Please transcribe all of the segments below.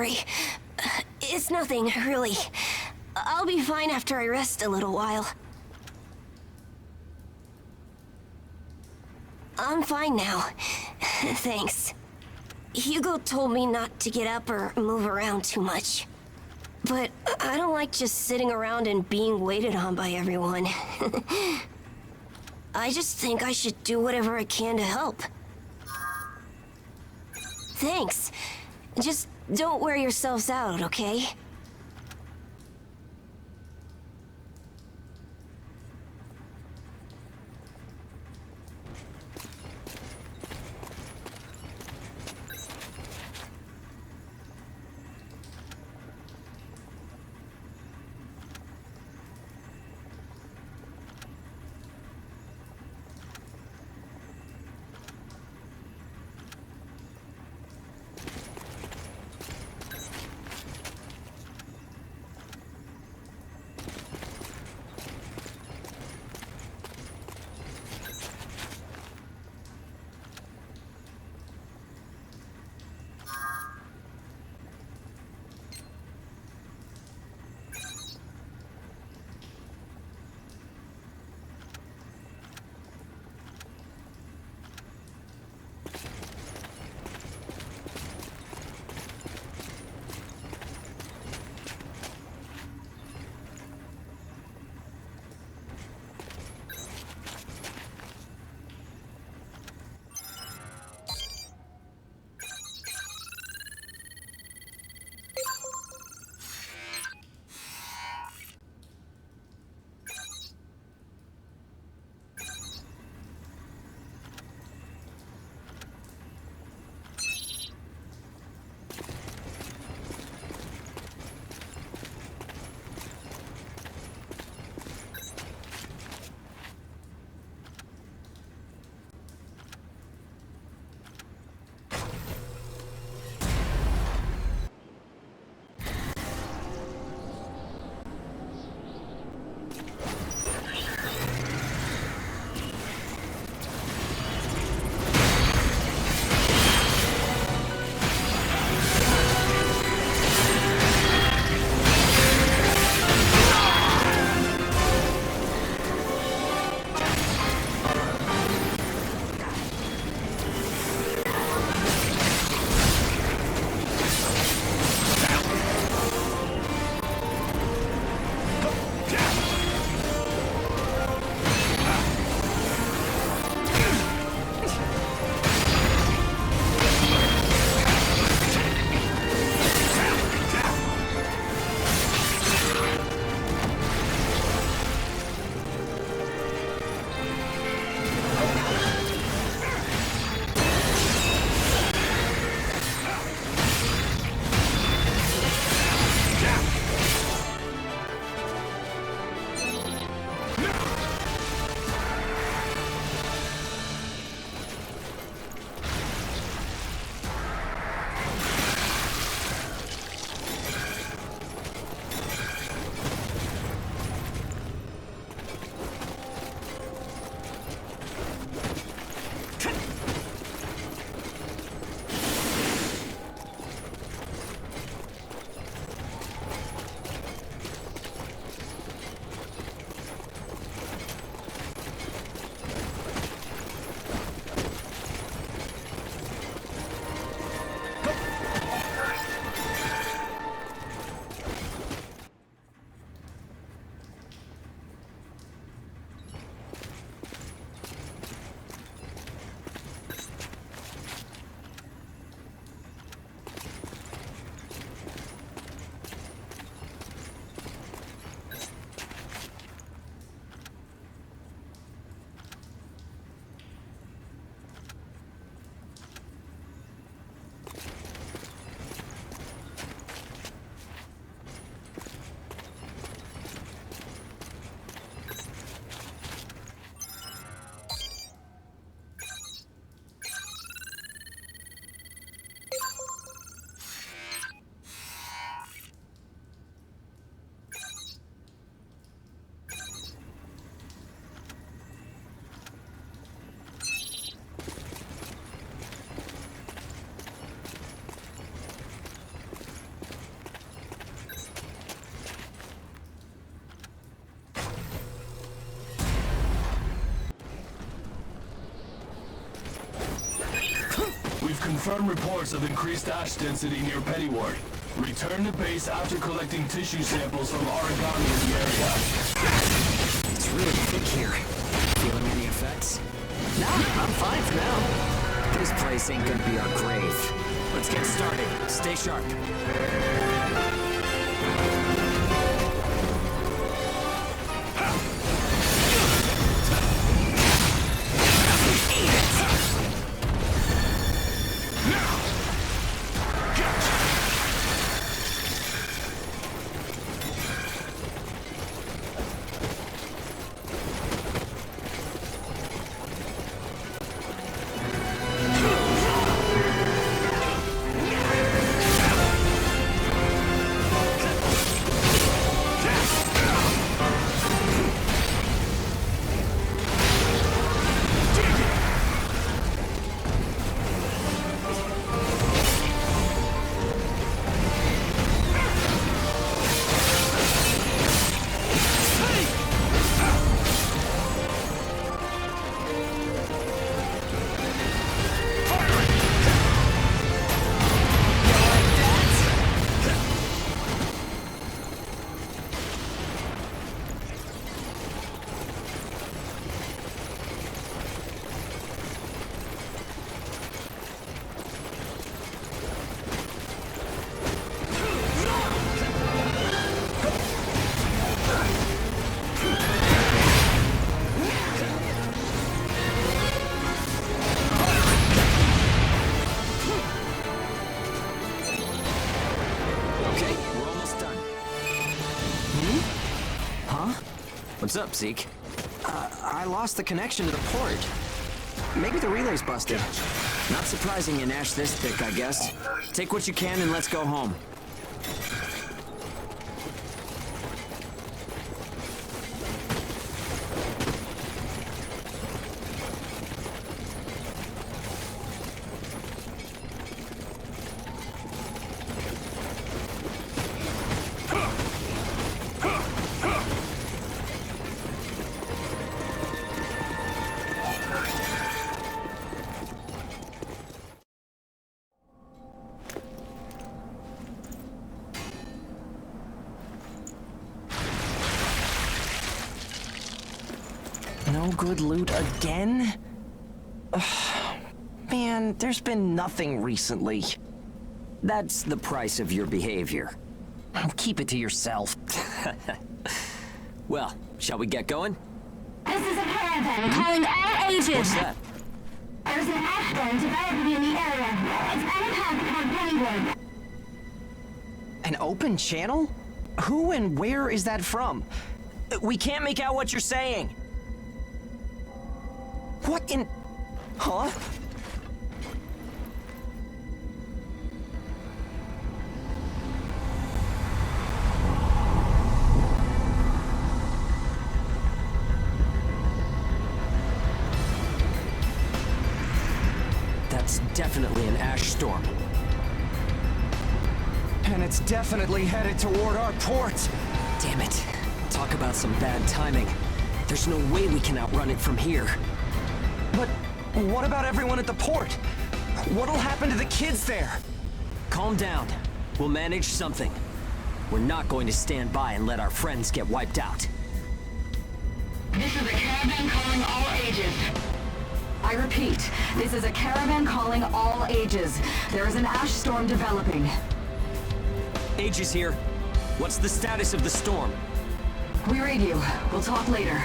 sorry. It's nothing, really. I'll be fine after I rest a little while. I'm fine now. Thanks. Hugo told me not to get up or move around too much. But I don't like just sitting around and being waited on by everyone. I just think I should do whatever I can to help. Thanks. Just don't wear yourselves out, okay? confirmed reports of increased ash density near Pettyward. Return to base after collecting tissue samples from Aragami in the area. It's really thick here. Feeling any effects? Nah, I'm fine for now. This place ain't gonna be our grave. Let's get started. Stay sharp. What's up, Zeke? I lost the connection to the port. Maybe the relay's busted. Not surprising in ash this thick, I guess. Take what you can and let's go home. No good loot again? Ugh, man, there's been nothing recently. That's the price of your behavior. Keep it to yourself. Well, shall we get going? This is a caravan calling all ages. What's that? There's an ash storm developing in the area. It's unpacked on Pettyward. An open channel? Who and where is that from? We can't make out what you're saying. What in... Huh? That's definitely an ash storm. And it's definitely headed toward our port. Damn it. Talk about some bad timing. There's no way we can outrun it from here. But what about everyone at the port? What'll happen to the kids there? Calm down. We'll manage something. We're not going to stand by and let our friends get wiped out. This is a caravan calling all ages. I repeat, this is a caravan calling all ages. There is an ash storm developing. Age is here. What's the status of the storm? We read you. We'll talk later.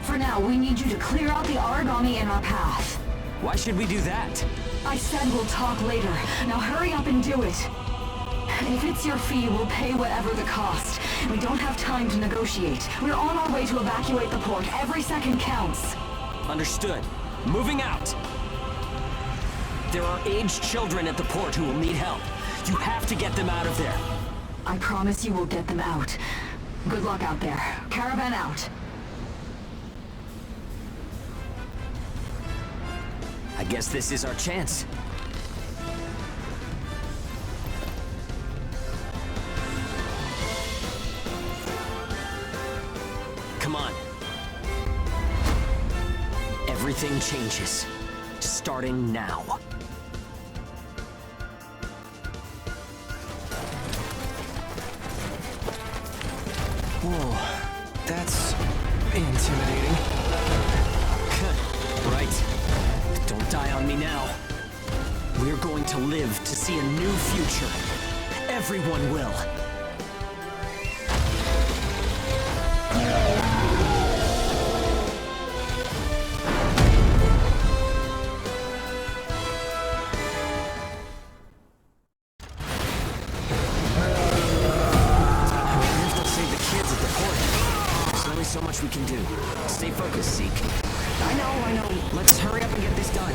For now, we need you to clear out the Aragami in our path. Why should we do that? I said we'll talk later. Now hurry up and do it. If it's your fee, we'll pay whatever the cost. We don't have time to negotiate. We're on our way to evacuate the port. Every second counts. Understood. Moving out! There are aged children at the port who will need help. You have to get them out of there. I promise you we'll get them out. Good luck out there. Caravan out. I guess this is our chance. Come on. Everything changes. Starting now. Whoa, that's intimidating. Right. Don't die on me now. We're going to live to see a new future. Everyone will. So much we can do. Stay focused, Zeke. I know. Let's hurry up and get this done.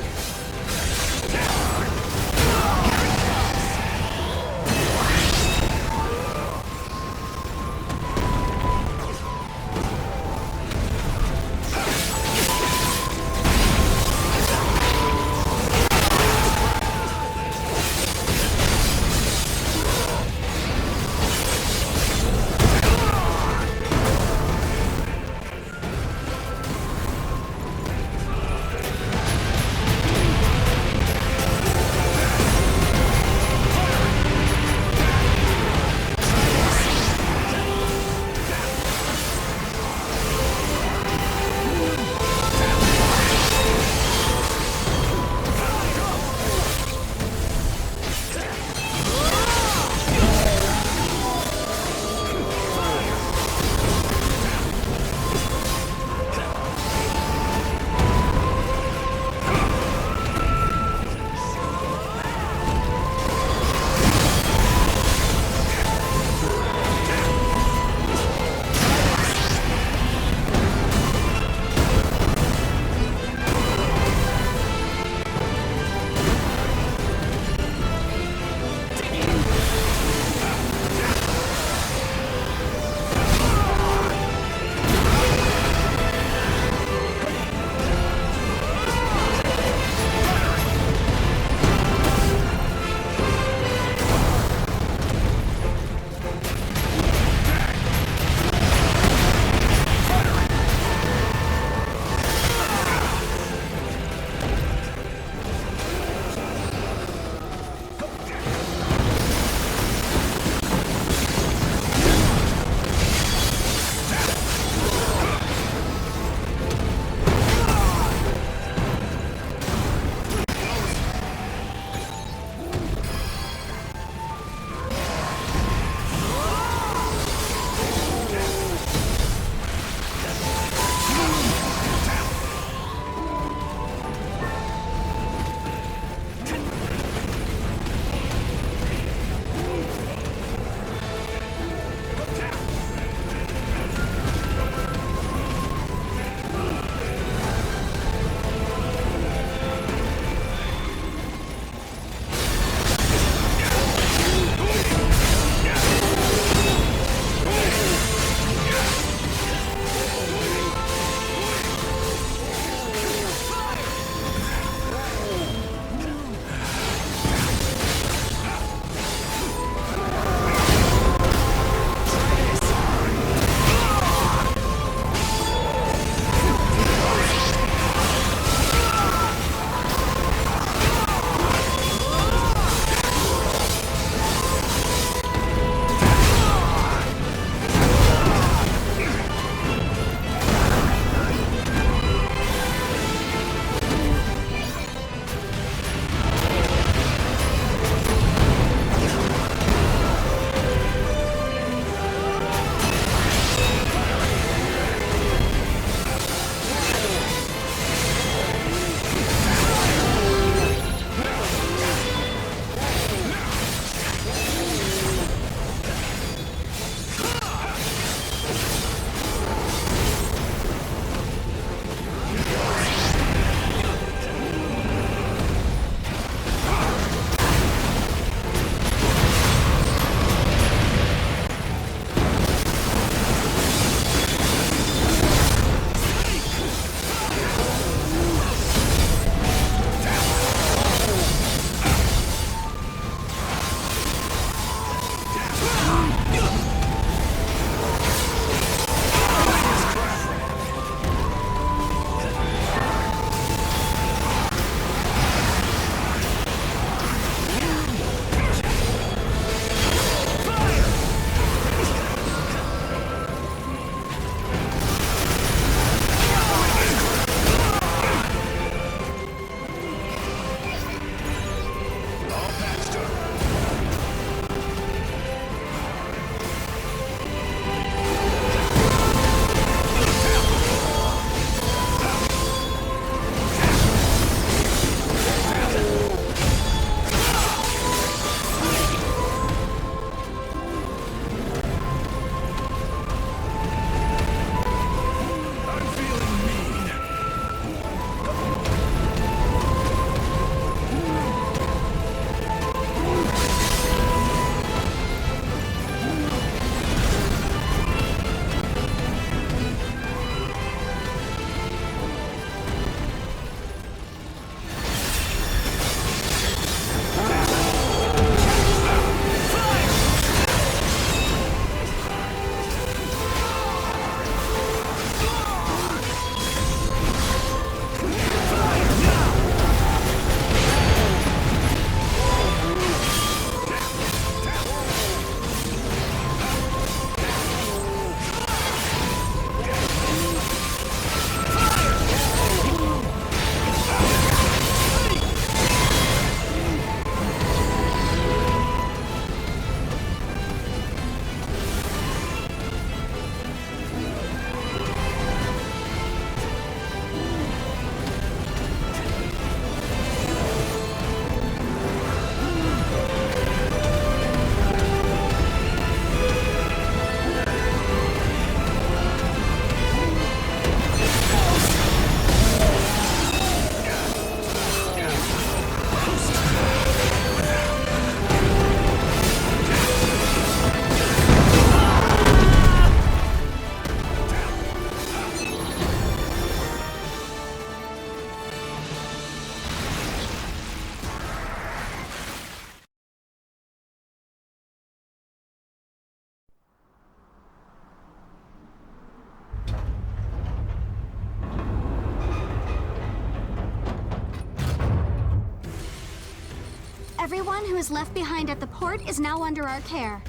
Everyone who is left behind at the port is now under our care.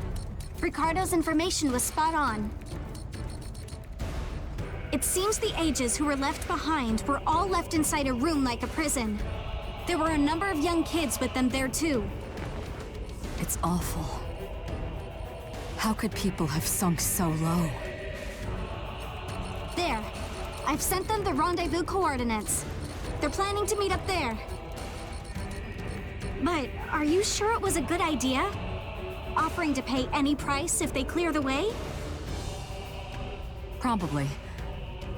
Ricardo's information was spot on. It seems the ages who were left behind were all left inside a room like a prison. There were a number of young kids with them there too. It's awful. How could people have sunk so low? There. I've sent them the rendezvous coordinates. They're planning to meet up there. But are you sure it was a good idea? Offering to pay any price if they clear the way? Probably.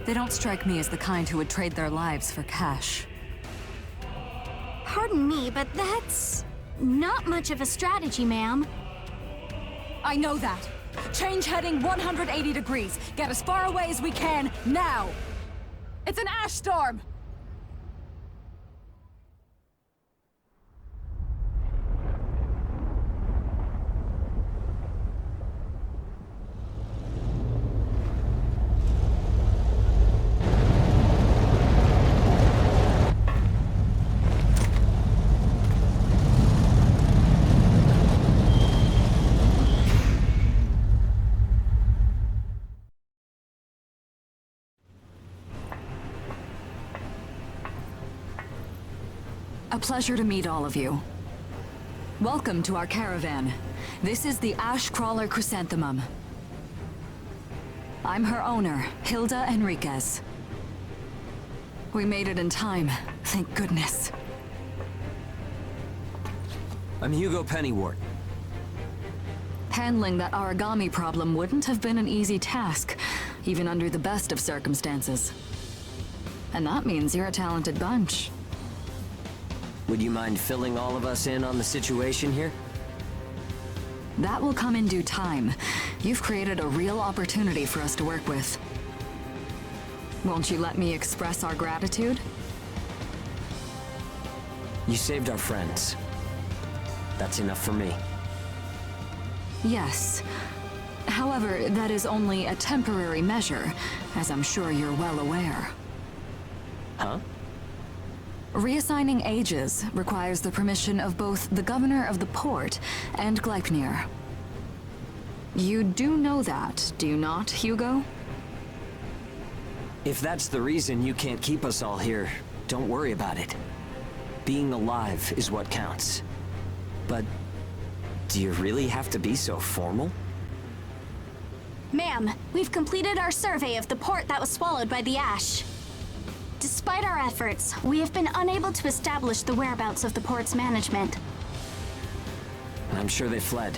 They don't strike me as the kind who would trade their lives for cash. Pardon me, but that's not much of a strategy, ma'am. I know that. Change heading 180 degrees. Get as far away as we can, now! It's an ash storm! A pleasure to meet all of you. Welcome to our caravan. This is the Ash Crawler Chrysanthemum. I'm her owner, Hilda Henriquez. We made it in time, thank goodness. I'm Hugo Pennywort. Handling that Aragami problem wouldn't have been an easy task, even under the best of circumstances. And that means you're a talented bunch. Would you mind filling all of us in on the situation here? That will come in due time. You've created a real opportunity for us to work with. Won't you let me express our gratitude? You saved our friends. That's enough for me. Yes. However, that is only a temporary measure, as I'm sure you're well aware. Huh? Reassigning ages requires the permission of both the governor of the port and Gleipnir. You do know that, do you not, Hugo? If that's the reason you can't keep us all here, don't worry about it. Being alive is what counts. But do you really have to be so formal? Ma'am, we've completed our survey of the port that was swallowed by the ash. Despite our efforts, we have been unable to establish the whereabouts of the port's management. I'm sure they fled.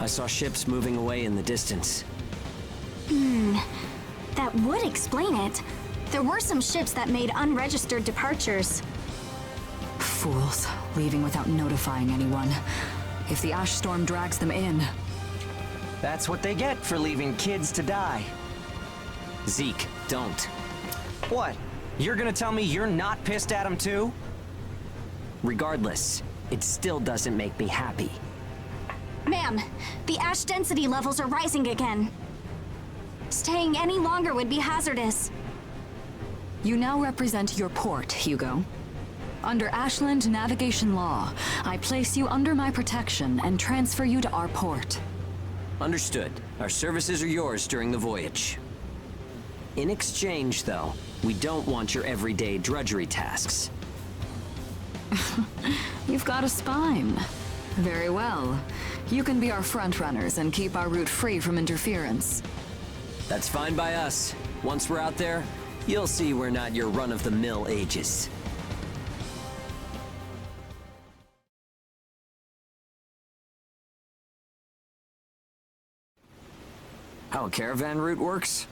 I saw ships moving away in the distance. That would explain it. There were some ships that made unregistered departures. Fools, leaving without notifying anyone. If the ash storm drags them in... That's what they get for leaving kids to die. Zeke, don't. What? You're gonna tell me you're not pissed at him too? Regardless, it still doesn't make me happy. Ma'am, the ash density levels are rising again. Staying any longer would be hazardous. You now represent your port, Hugo. Under Ashland navigation law, I place you under my protection and transfer you to our port. Understood. Our services are yours during the voyage. In exchange, though, we don't want your everyday drudgery tasks. You've got a spine. Very well. You can be our frontrunners and keep our route free from interference. That's fine by us. Once we're out there, you'll see we're not your run-of-the-mill ages. How a caravan route works?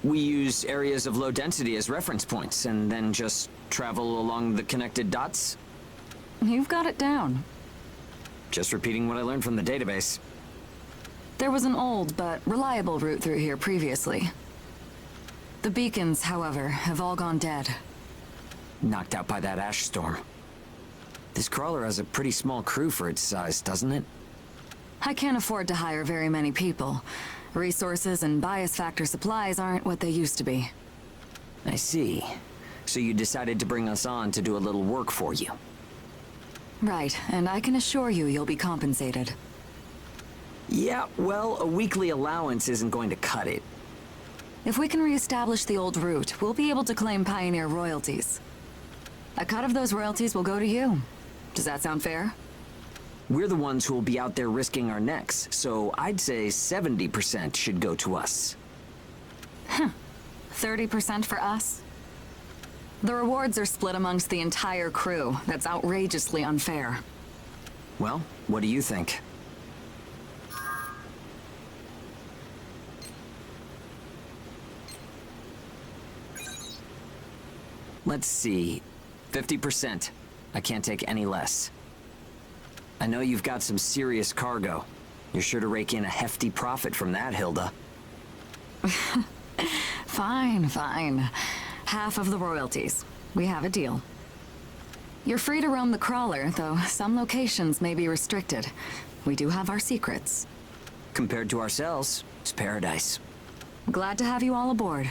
We use areas of low density as reference points, and then just travel along the connected dots? You've got it down. Just repeating what I learned from the database. There was an old but reliable route through here previously. The beacons, however, have all gone dead. Knocked out by that ash storm. This crawler has a pretty small crew for its size, doesn't it? I can't afford to hire very many people. Resources and bias factor supplies aren't what they used to be. I see. So you decided to bring us on to do a little work for you. Right, and I can assure you you'll be compensated. Yeah, well, a weekly allowance isn't going to cut it. If we can reestablish the old route, we'll be able to claim Pioneer royalties. A cut of those royalties will go to you. Does that sound fair? We're the ones who will be out there risking our necks, so I'd say 70% should go to us. 30% for us? The rewards are split amongst the entire crew. That's outrageously unfair. Well, what do you think? Let's see. 50%. I can't take any less. I know you've got some serious cargo. You're sure to rake in a hefty profit from that, Hilda. Fine, fine. Half of the royalties. We have a deal. You're free to roam the crawler, though some locations may be restricted. We do have our secrets. Compared to ourselves, it's paradise. Glad to have you all aboard.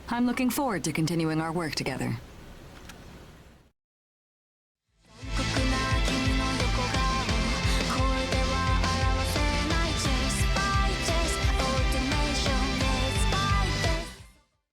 I'm looking forward to continuing our work together.